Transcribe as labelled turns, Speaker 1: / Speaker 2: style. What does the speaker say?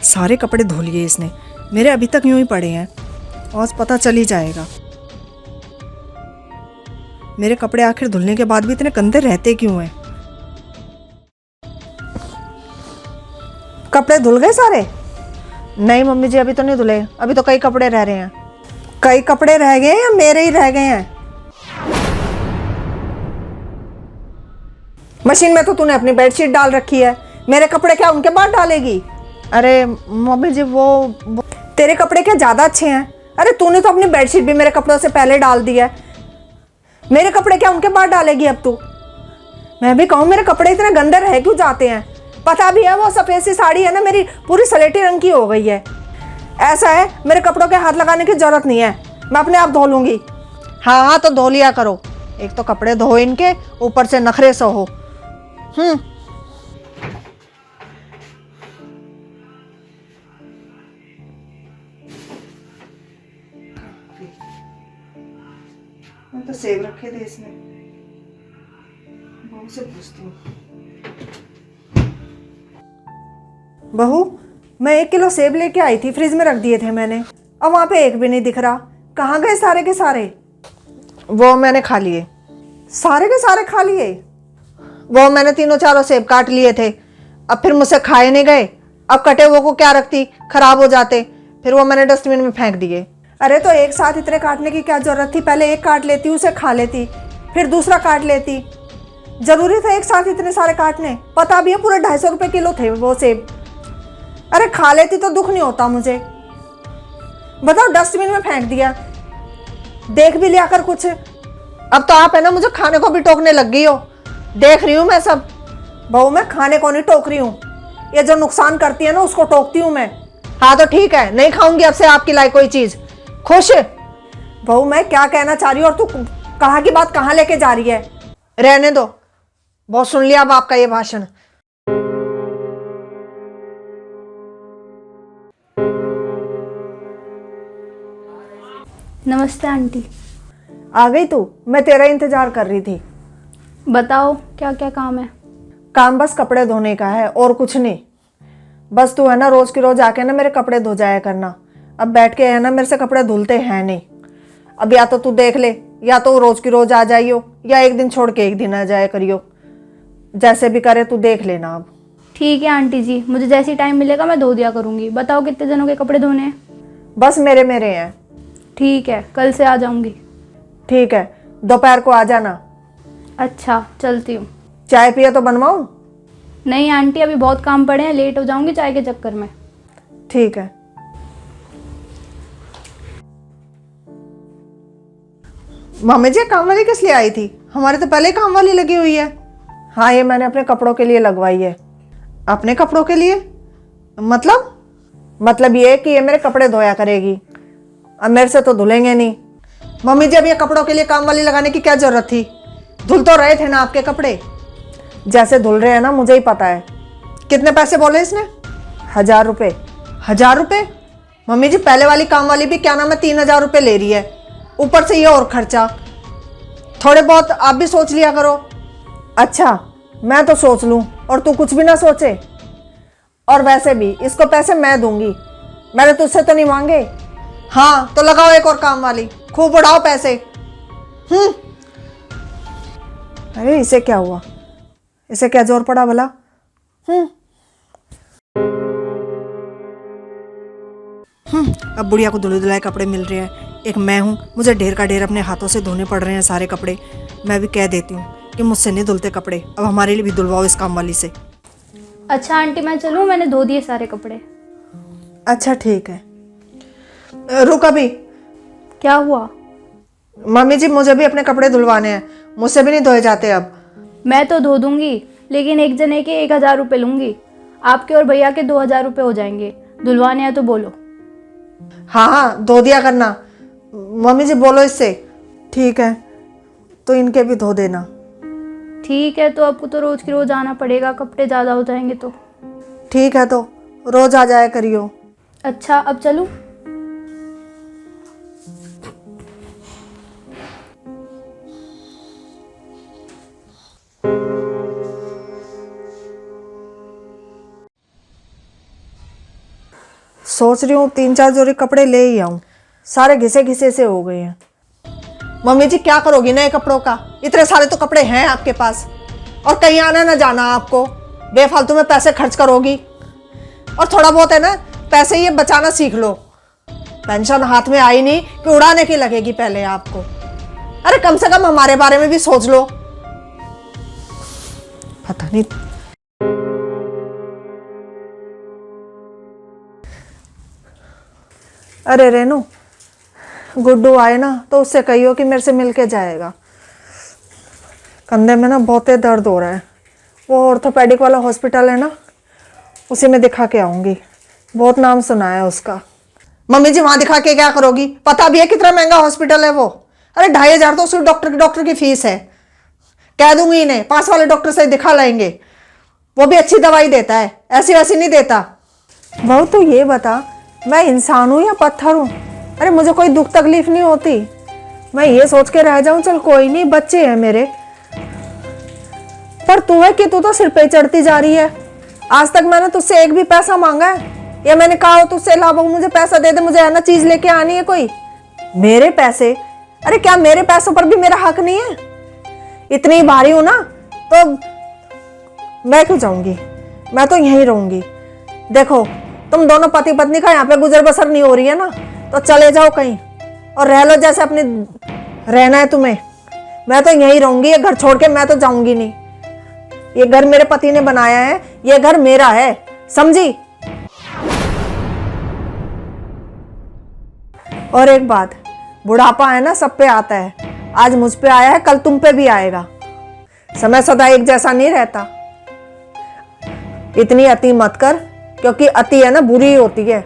Speaker 1: सारे कपड़े धो लिए इसने, मेरे अभी तक यूं ही पड़े हैं। आज पता चल ही जाएगा मेरे कपड़े आखिर धुलने के बाद भी इतने गंदे रहते क्यों हैं। कपड़े धुल गए सारे? नहीं मम्मी जी, अभी तो नहीं धुले, अभी तो कई कपड़े रह रहे हैं। कई कपड़े रह गए हैं या मेरे ही रह गए हैं? मशीन में तो तूने अपनी बेडशीट डाल रखी है, मेरे कपड़े क्या उनके बाद डालेगी? अरे मम्मी जी वो तेरे कपड़े क्या ज़्यादा अच्छे हैं? अरे तूने तो अपनी बेडशीट भी मेरे कपड़ों से पहले डाल दी है, मेरे कपड़े क्या उनके बाद डालेगी अब तू? मैं भी कहूँ मेरे कपड़े इतने गंदे रह क्यों जाते हैं? पता भी है वो सफ़ेद सी साड़ी है ना मेरी, पूरी सलेटी रंग की हो गई है। ऐसा है मेरे कपड़ों के हाथ लगाने की ज़रूरत नहीं है, मैं अपने आप धो लूँगी। हाँ हाँ तो धो लिया करो, एक तो कपड़े धो इनके, ऊपर से नखरे सो हो। मैं तो सेब रखे थे इसमें, बहू से पूछती हूँ। बहू, मैं 1 किलो सेब लेके आई थी, फ्रिज में रख दिए थे मैंने, अब वहाँ पे एक भी नहीं दिख रहा, कहाँ गए सारे के सारे? वो मैंने खा लिए। सारे के सारे खा लिए? वो मैंने 3-4 सेब काट लिए थे, अब फिर मुझसे खाए नहीं गए, अब कटे हुए को क्या रखती, खराब हो जाते, फिर वो मैंने डस्टबिन में फेंक दिए। अरे तो एक साथ इतने काटने की क्या जरूरत थी? पहले एक काट लेती, उसे खा लेती, फिर दूसरा काट लेती। जरूरी था एक साथ इतने सारे काटने? पता भी है पूरे 250 रुपये किलो थे वो सेब। अरे खा लेती तो दुख नहीं होता मुझे। बताओ, डस्टबिन में फेंक दिया, देख भी लिया कर कुछ। अब तो आप है ना मुझे खाने को भी टोकने लग गई हो, देख रही हूँ मैं सब। बहू मैं खाने को नहीं टोक रही हूँ, ये जो नुकसान करती है ना उसको टोकती हूँ मैं। हाँ तो ठीक है, नहीं खाऊंगी अब से आपकी लाई कोई चीज। खुश? बहू मैं क्या कहना चाह रही हूँ और तू कहाँ की बात कहाँ लेके जा रही है? रहने दो, बहुत सुन लिया अब आपका ये भाषण।
Speaker 2: नमस्ते आंटी।
Speaker 1: आ गई तू? मैं तेरा इंतजार कर रही थी।
Speaker 2: बताओ क्या क्या काम है?
Speaker 1: काम बस कपड़े धोने का है और कुछ नहीं। बस तू है ना रोज की रोज आके ना मेरे कपड़े धो जाया करना। अब बैठ के है ना मेरे से कपड़े धुलते हैं नहीं। अब या तो तू देख ले, या तो रोज की रोज आ जाइयो, या एक दिन छोड़ के एक दिन आ जाया करियो, जैसे भी करे तू देख लेना। अब
Speaker 2: ठीक है आंटी जी, मुझे जैसी टाइम मिलेगा मैं धो दिया करूँगी। बताओ कितने जनों के कपड़े धोने हैं?
Speaker 1: बस मेरे मेरे हैं।
Speaker 2: ठीक है, कल से आ जाऊँगी।
Speaker 1: ठीक है, दोपहर को आ जाना।
Speaker 2: अच्छा चलती हूँ।
Speaker 1: चाय पिया तो बनवाऊं?
Speaker 2: नहीं आंटी, अभी बहुत काम पड़े हैं, लेट हो जाऊँगी चाय के चक्कर में।
Speaker 1: ठीक है। मम्मी जी काम वाली किस लिए आई थी? हमारे तो पहले ही काम वाली लगी हुई है। हाँ ये मैंने अपने कपड़ों के लिए लगवाई है। अपने कपड़ों के लिए? मतलब ये कि ये मेरे कपड़े धोया करेगी, अब मेरे से तो धुलेंगे नहीं। मम्मी जी अब ये कपड़ों के लिए काम वाली लगाने की क्या जरूरत थी? धुल तो रहे थे ना आपके कपड़े, जैसे धुल रहे हैं ना मुझे ही पता है। कितने पैसे बोले इसने? 1000 रुपये? 1000 रुपये? मम्मी जी पहले वाली काम वाली भी क्या नाम है 3000 रुपये ले रही है, ऊपर से ये और खर्चा। थोड़े बहुत आप भी सोच लिया करो। अच्छा मैं तो सोच लूँ और तू कुछ भी ना सोचे? और वैसे भी इसको पैसे मैं दूंगी, मैंने तुझसे तो नहीं मांगे। हाँ तो लगाओ एक और काम वाली, खूब उड़ाओ पैसे। अरे इसे क्या हुआ, इसे क्या जोर पड़ा भला? अब बुढ़िया को धुले धुलाए कपड़े मिल रहे हैं, एक मैं हूँ, मुझे ढेर का ढेर अपने हाथों से धोने पड़ रहे हैं सारे कपड़े। मैं भी कह देती हूँ कि मुझसे नहीं धुलते कपड़े, अब हमारे लिए भी धुलवाओ इस काम वाली से।
Speaker 2: अच्छा आंटी मैं चलूँ, मैंने धो दिए सारे कपड़े।
Speaker 1: अच्छा ठीक है, रुक अभी।
Speaker 2: क्या हुआ?
Speaker 1: मम्मी जी मुझे भी अपने कपड़े धुलवाने हैं, मुझसे भी नहीं धोए जाते अब।
Speaker 2: मैं तो धो दूंगी, लेकिन एक जने के 1000 रुपये लूँगी, आपके और भैया के 2000 रुपये हो जाएंगे। धुलवाने हैं तो बोलो।
Speaker 1: हाँ हाँ धो दिया करना, मम्मी जी बोलो इससे। ठीक है तो इनके भी धो देना।
Speaker 2: ठीक है, तो आपको तो रोज़ की रोज़ आना पड़ेगा, कपड़े ज़्यादा हो जाएंगे तो।
Speaker 1: ठीक है तो रोज आ जाया करियो।
Speaker 2: अच्छा अब चलूँ?
Speaker 1: सोच रही हूँ 3-4 जोड़ी कपड़े ले ही आऊं, सारे घिसे घिसे से हो गए हैं। मम्मी जी क्या करोगी नए कपड़ों का? इतने सारे तो कपड़े हैं आपके पास, और कहीं आना ना जाना आपको, बेफालतू में पैसे खर्च करोगी। और थोड़ा बहुत है ना पैसे ये बचाना सीख लो। पेंशन हाथ में आई नहीं कि उड़ाने की लगेगी पहले आपको। अरे कम से कम हमारे बारे में भी सोच लो। पता नहीं। अरे रेनू, गुड्डू आए ना तो उससे कहियो कि मेरे से मिलके जाएगा। कंधे में ना बहुत दर्द हो रहा है। वो ऑर्थोपेडिक वाला हॉस्पिटल है ना, उसी में दिखा के आऊंगी। बहुत नाम सुना है उसका। मम्मी जी वहां दिखा के क्या करोगी? पता भी है कितना महंगा हॉस्पिटल है वो। अरे 2,500 तो सिर्फ डॉक्टर की फीस है। कह दूंगी इन्हें पास वाले डॉक्टर से दिखा लाएंगे, वो भी अच्छी दवाई देता है, ऐसी वैसी नहीं देता। बहू तू ये बता, मैं इंसान हूं या पत्थर हूं? अरे मुझे कोई दुख तकलीफ नहीं होती। मैं ये सोच के रह जाऊं चल कोई नहीं, बच्चे हैं मेरे। पर तू है कि तू तो सिर पे चढ़ती जा रही है। आज तक मैंने तुझसे एक भी पैसा मांगा है या मैंने कहा हो तुझसे ला बहू मुझे पैसा दे दे, मुझे है ना चीज लेके आनी है कोई? मेरे पैसे? अरे क्या मेरे पैसों पर भी मेरा हक नहीं है? इतनी भारी हूं ना तो मैं क्यों जाऊंगी? मैं तो यहीं रहूंगी। देखो तुम दोनों पति पत्नी का यहाँ पे गुजर बसर नहीं हो रही है ना, तो चले जाओ कहीं और रह लो जैसे अपने रहना है तुम्हें। मैं तो यहीं रहूंगी, ये घर छोड़ के मैं तो जाऊंगी नहीं। ये घर मेरे पति ने बनाया है, ये घर मेरा है, समझी? और एक बात, बुढ़ापा है ना सब पे आता है। आज मुझ पे आया है, कल तुम पे भी आएगा। समय सदा एक जैसा नहीं रहता। इतनी अति मत कर, क्योंकि अति है ना बुरी होती है।